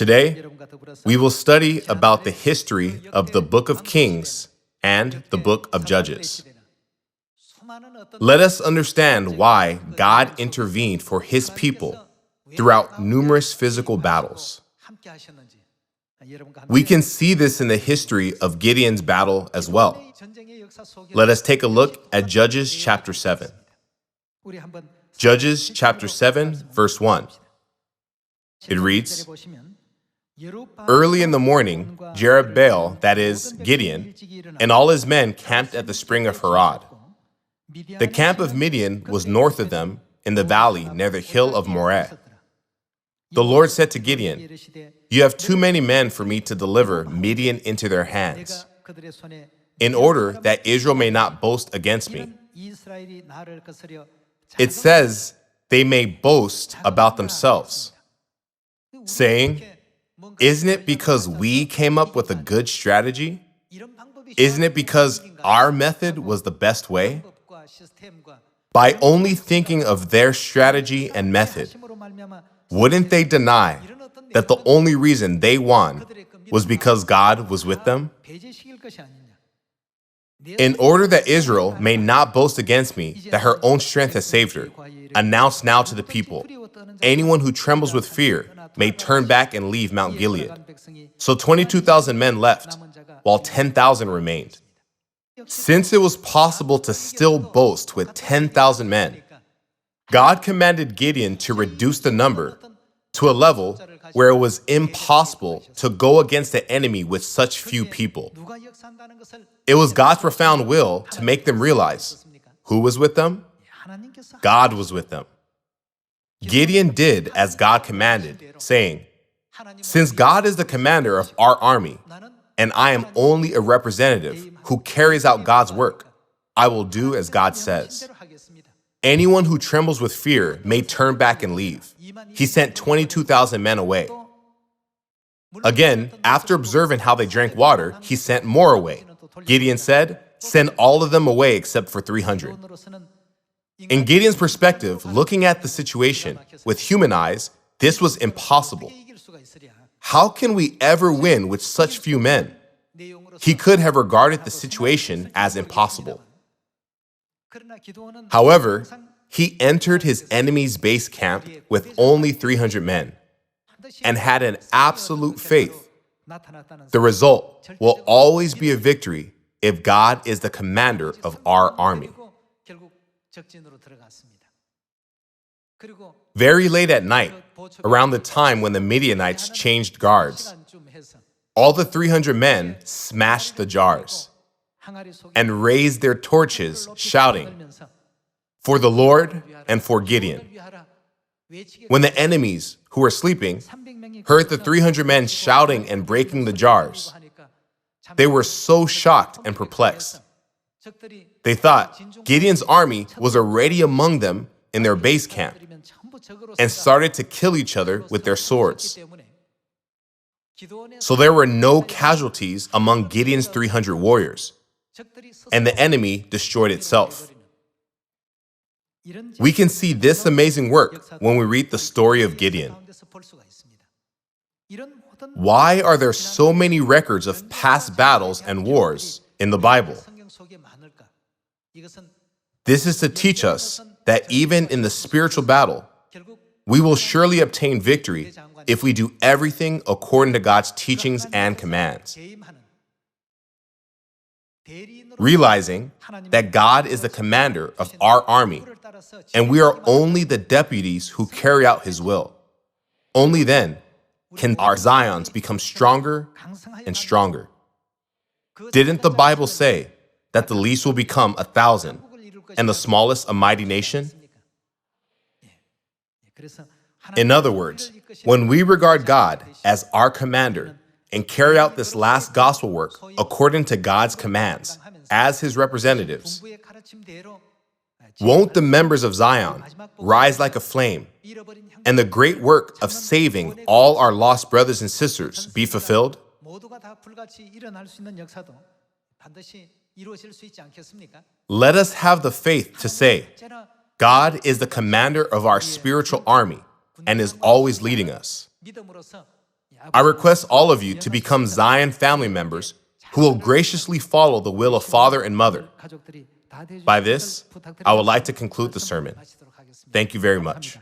Today, we will study about the history of the Book of Kings and the Book of Judges. Let us understand why God intervened for His people throughout numerous physical battles. We can see this in the history of Gideon's battle as well. Let us take a look at Judges chapter 7. Judges chapter 7, verse 1. It reads, "Early in the morning, Jerubbaal, that is, Gideon, and all his men camped at the spring of Harod. The camp of Midian was north of them in the valley near the hill of Moreh. The Lord said to Gideon, 'You have too many men for me to deliver Midian into their hands, in order that Israel may not boast against me.' It says they may boast about themselves, saying, 'Isn't it because we came up with a good strategy? Isn't it because our method was the best way?' By only thinking of their strategy and method, wouldn't they deny that the only reason they won was because God was with them? In order that Israel may not boast against me that her own strength has saved her, announce now to the people, anyone who trembles with fear may turn back and leave Mount Gilead.' So 22,000 men left, while 10,000 remained. Since it was possible to still boast with 10,000 men, God commanded Gideon to reduce the number to a level where it was impossible to go against the enemy with such few people. It was God's profound will to make them realize who was with them? God was with them. Gideon did as God commanded, saying, 'Since God is the commander of our army, and I am only a representative who carries out God's work, I will do as God says. Anyone who trembles with fear may turn back and leave.' He sent 22,000 men away. Again, after observing how they drank water, he sent more away. Gideon said, 'Send all of them away except for 300. In Gideon's perspective, looking at the situation with human eyes, this was impossible. How can we ever win with such few men? He could have regarded the situation as impossible. However, he entered his enemy's base camp with only 300 men and had an absolute faith. The result will always be a victory if God is the commander of our army. Very late at night, around the time when the Madianites changed guards, all the 300 men smashed the jars and raised their torches, shouting, 'For the Lord and for Gideon.' When the enemies, who were sleeping, heard the 300 men shouting and breaking the jars, they were so shocked and perplexed. They thought Gideon's army was already among them in their base camp and started to kill each other with their swords. So there were no casualties among Gideon's 300 warriors, and the enemy destroyed itself. We can see this amazing work when we read the story of Gideon. Why are there so many records of past battles and wars in the Bible? This is to teach us that even in the spiritual battle, we will surely obtain victory if we do everything according to God's teachings and commands. Realizing that God is the commander of our army, and we are only the deputies who carry out His will. Only then can our Zions become stronger and stronger. Didn't the Bible say that the least will become 1,000 and the smallest a mighty nation? In other words, when we regard God as our commander and carry out this last gospel work according to God's commands as His representatives, won't the members of Zion rise like a flame and the great work of saving all our lost brothers and sisters be fulfilled? Let us have the faith to say, God is the commander of our spiritual army and is always leading us. I request all of you to become Zion family members who will graciously follow the will of father and mother. By this, I would like to conclude the sermon. Thank you very much.